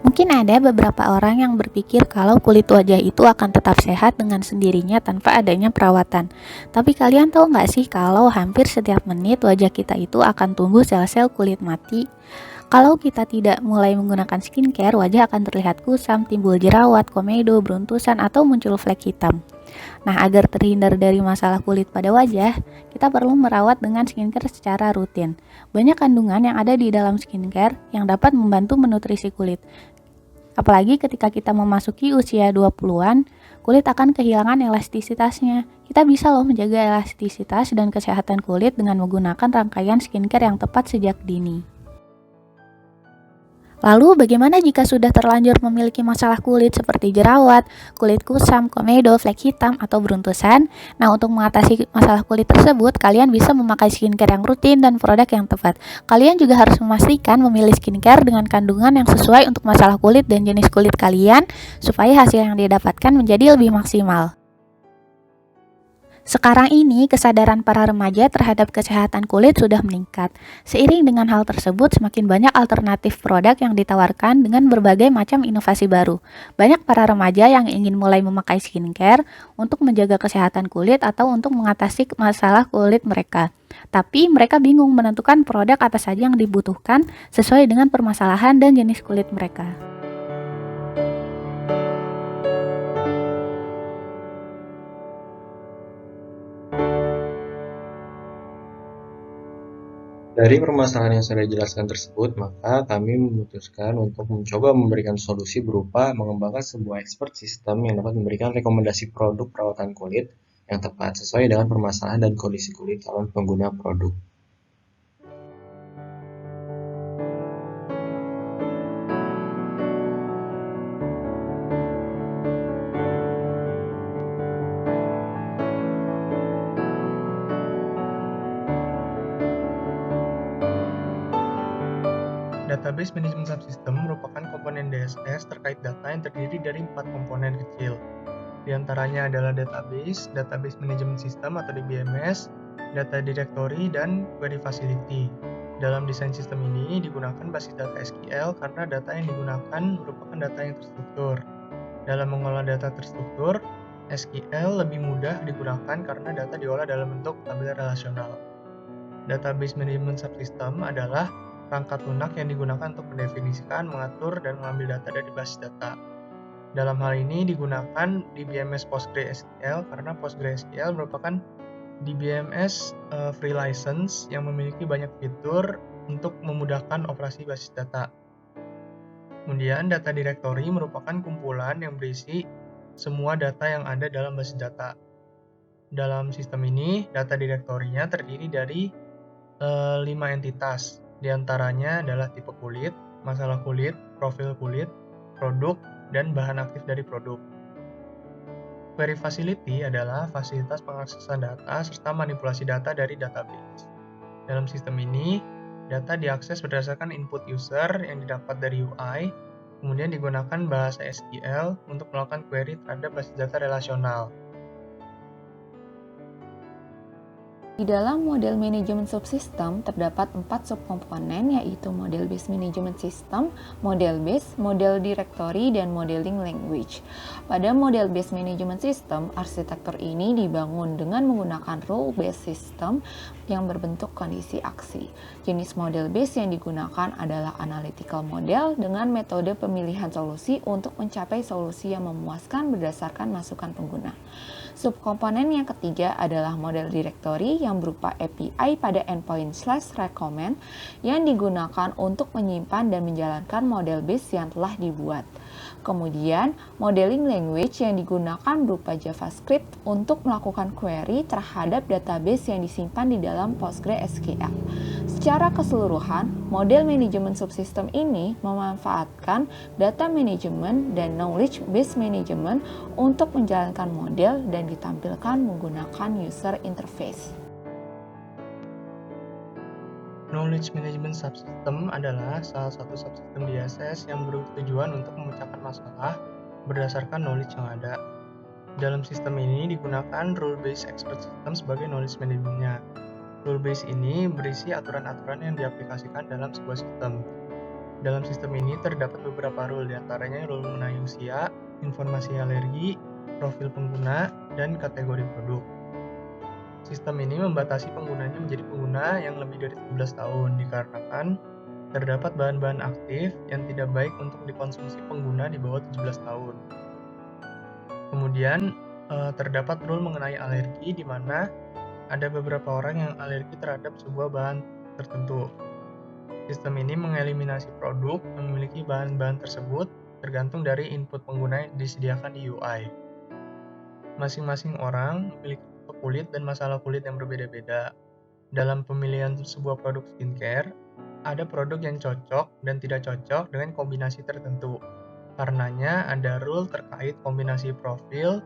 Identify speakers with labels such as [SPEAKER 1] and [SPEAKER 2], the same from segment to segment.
[SPEAKER 1] Mungkin ada beberapa orang yang berpikir kalau kulit wajah itu akan tetap sehat dengan sendirinya tanpa adanya perawatan. Tapi kalian tahu nggak sih kalau hampir setiap menit wajah kita itu akan tumbuh sel-sel kulit mati? Kalau kita tidak mulai menggunakan skincare, wajah akan terlihat kusam, timbul jerawat, komedo, beruntusan, atau muncul flek hitam. Nah, agar terhindar dari masalah kulit pada wajah, kita perlu merawat dengan skincare secara rutin. Banyak kandungan yang ada di dalam skincare yang dapat membantu menutrisi kulit. Apalagi ketika kita memasuki usia 20-an, kulit akan kehilangan elastisitasnya. Kita bisa loh menjaga elastisitas dan kesehatan kulit dengan menggunakan rangkaian skincare yang tepat sejak dini. Lalu bagaimana jika sudah terlanjur memiliki masalah kulit seperti jerawat, kulit kusam, komedo, flek hitam, atau beruntusan? Nah, untuk mengatasi masalah kulit tersebut, kalian bisa memakai skincare yang rutin dan produk yang tepat. Kalian juga harus memastikan memilih skincare dengan kandungan yang sesuai untuk masalah kulit dan jenis kulit kalian, supaya hasil yang didapatkan menjadi lebih maksimal. Sekarang ini, kesadaran para remaja terhadap kesehatan kulit sudah meningkat. Seiring dengan hal tersebut, semakin banyak alternatif produk yang ditawarkan dengan berbagai macam inovasi baru. Banyak para remaja yang ingin mulai memakai skincare untuk menjaga kesehatan kulit atau untuk mengatasi masalah kulit mereka. Tapi mereka bingung menentukan produk apa saja yang dibutuhkan sesuai dengan permasalahan dan jenis kulit mereka.
[SPEAKER 2] Dari permasalahan yang sudah dijelaskan tersebut, maka kami memutuskan untuk mencoba memberikan solusi berupa mengembangkan sebuah expert system yang dapat memberikan rekomendasi produk perawatan kulit yang tepat sesuai dengan permasalahan dan kondisi kulit calon pengguna produk.
[SPEAKER 3] Database Management Subsystem merupakan komponen DSS terkait data yang terdiri dari 4 komponen kecil. Di antaranya adalah Database Management System atau DBMS, Data Directory, dan Query Facility. Dalam desain sistem ini digunakan basis data SQL karena data yang digunakan merupakan data yang terstruktur. Dalam mengolah data terstruktur, SQL lebih mudah digunakan karena data diolah dalam bentuk tabel relasional. Database Management Subsystem adalah perangkat lunak yang digunakan untuk mendefinisikan, mengatur, dan mengambil data dari basis data. Dalam hal ini digunakan DBMS PostgreSQL karena PostgreSQL merupakan DBMS free license yang memiliki banyak fitur untuk memudahkan operasi basis data. Kemudian data directory merupakan kumpulan yang berisi semua data yang ada dalam basis data. Dalam sistem ini, data directory-nya terdiri dari 5 entitas. Di antaranya adalah tipe kulit, masalah kulit, profil kulit, produk, dan bahan aktif dari produk. Query Facility adalah fasilitas pengaksesan data serta manipulasi data dari database. Dalam sistem ini, data diakses berdasarkan input user yang didapat dari UI, kemudian digunakan bahasa SQL untuk melakukan query terhadap basis data relasional.
[SPEAKER 4] Di dalam model manajemen subsistem terdapat 4 subkomponen, yaitu model base management system, model base, model directory, dan modeling language. Pada model base management system, arsitektur ini dibangun dengan menggunakan rule-based system yang berbentuk kondisi aksi. Jenis model base yang digunakan adalah analytical model dengan metode pemilihan solusi untuk mencapai solusi yang memuaskan berdasarkan masukan pengguna. Subkomponen yang ketiga adalah model directory yang berupa API pada endpoint/recommend yang digunakan untuk menyimpan dan menjalankan model base yang telah dibuat. Kemudian, modeling language yang digunakan berupa JavaScript untuk melakukan query terhadap database yang disimpan di dalam PostgreSQL. Secara keseluruhan, model manajemen subsistem ini memanfaatkan data management dan knowledge base management untuk menjalankan model dan ditampilkan menggunakan user interface.
[SPEAKER 3] Knowledge Management Subsystem adalah salah satu subsistem DSS yang bertujuan untuk memecahkan masalah berdasarkan knowledge yang ada. Dalam sistem ini digunakan Rule-Based Expert System sebagai knowledge manajemennya. Rule-based ini berisi aturan-aturan yang diaplikasikan dalam sebuah sistem. Dalam sistem ini terdapat beberapa rule, diantaranya rule mengenai usia, informasi alergi, profil pengguna, dan kategori produk. Sistem ini membatasi penggunanya menjadi pengguna yang lebih dari 17 tahun dikarenakan terdapat bahan-bahan aktif yang tidak baik untuk dikonsumsi pengguna di bawah 17 tahun. Kemudian terdapat rule mengenai alergi di mana ada beberapa orang yang alergi terhadap sebuah bahan tertentu. Sistem ini mengeliminasi produk yang memiliki bahan-bahan tersebut tergantung dari input pengguna yang disediakan di UI. Masing-masing orang memiliki tipe kulit dan masalah kulit yang berbeda-beda. Dalam pemilihan sebuah produk skincare, ada produk yang cocok dan tidak cocok dengan kombinasi tertentu. Karenanya ada rule terkait kombinasi profil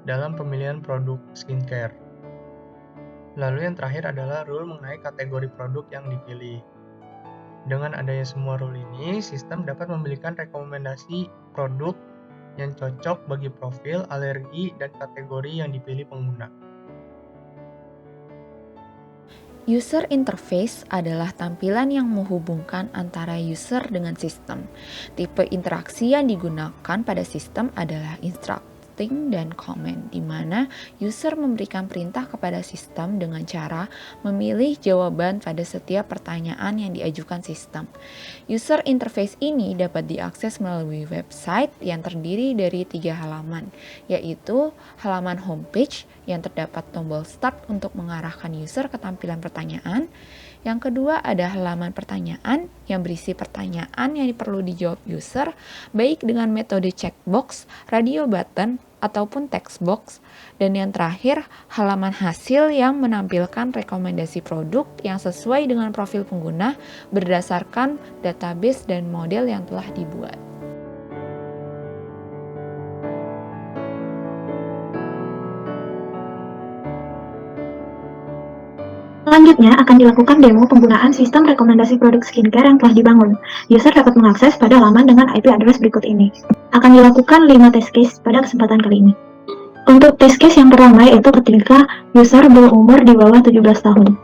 [SPEAKER 3] dalam pemilihan produk skincare. Lalu yang terakhir adalah rule mengenai kategori produk yang dipilih. Dengan adanya semua rule ini, sistem dapat memberikan rekomendasi produk yang cocok bagi profil, alergi, dan kategori yang dipilih pengguna.
[SPEAKER 4] User interface adalah tampilan yang menghubungkan antara user dengan sistem. Tipe interaksi yang digunakan pada sistem adalah instructing dan comment, di mana user memberikan perintah kepada sistem dengan cara memilih jawaban pada setiap pertanyaan yang diajukan sistem. User interface ini dapat diakses melalui website yang terdiri dari 3 halaman, yaitu halaman homepage yang terdapat tombol start untuk mengarahkan user ke tampilan pertanyaan. Yang kedua ada halaman pertanyaan yang berisi pertanyaan yang perlu dijawab user, baik dengan metode checkbox, radio button, ataupun text box. Dan yang terakhir, halaman hasil yang menampilkan rekomendasi produk yang sesuai dengan profil pengguna berdasarkan database dan model yang telah dibuat.
[SPEAKER 5] Selanjutnya akan dilakukan demo penggunaan sistem rekomendasi produk skincare yang telah dibangun. User dapat mengakses pada laman dengan IP address berikut ini. Akan dilakukan 5 test case pada kesempatan kali ini. Untuk test case yang pertama yaitu ketika user berumur di bawah 17 tahun.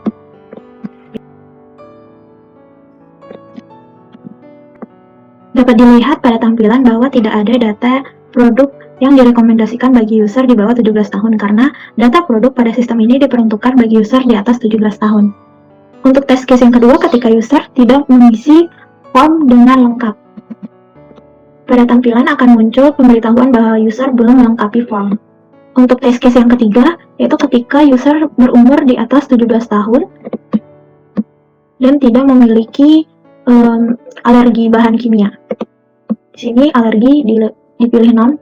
[SPEAKER 5] Dapat dilihat pada tampilan bahwa tidak ada data produk yang direkomendasikan bagi user di bawah 17 tahun karena data produk pada sistem ini diperuntukkan bagi user di atas 17 tahun. Untuk test case yang kedua ketika user tidak mengisi form dengan lengkap. Pada tampilan akan muncul pemberitahuan bahwa user belum melengkapi form. Untuk test case yang ketiga yaitu ketika user berumur di atas 17 tahun dan tidak memiliki alergi bahan kimia. Di sini alergi dipilih non.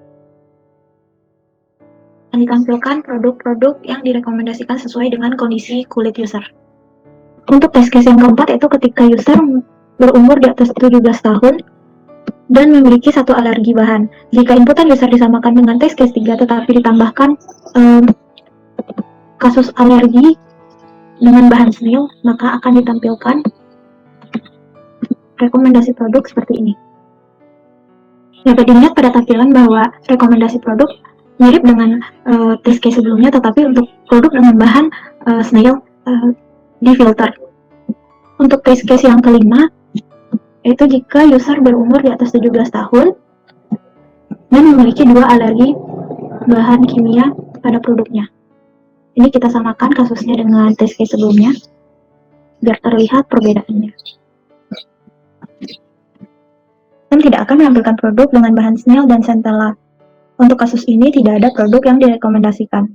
[SPEAKER 5] Ditampilkan produk-produk yang direkomendasikan sesuai dengan kondisi kulit user. Untuk test case yang keempat yaitu ketika user berumur di atas 17 tahun dan memiliki satu alergi bahan. Jika inputan user disamakan dengan test case 3 tetapi ditambahkan kasus alergi dengan bahan snail, maka akan ditampilkan rekomendasi produk seperti ini. Dapat dilihat pada tampilan bahwa rekomendasi produk mirip dengan test case sebelumnya, tetapi untuk produk dengan bahan snail difilter. Untuk test case yang kelima, yaitu jika user berumur di atas 17 tahun dan memiliki 2 alergi bahan kimia pada produknya. Ini kita samakan kasusnya dengan test case sebelumnya, biar terlihat perbedaannya. Dan tidak akan menampilkan produk dengan bahan snail dan centella. Untuk kasus ini tidak ada produk yang direkomendasikan.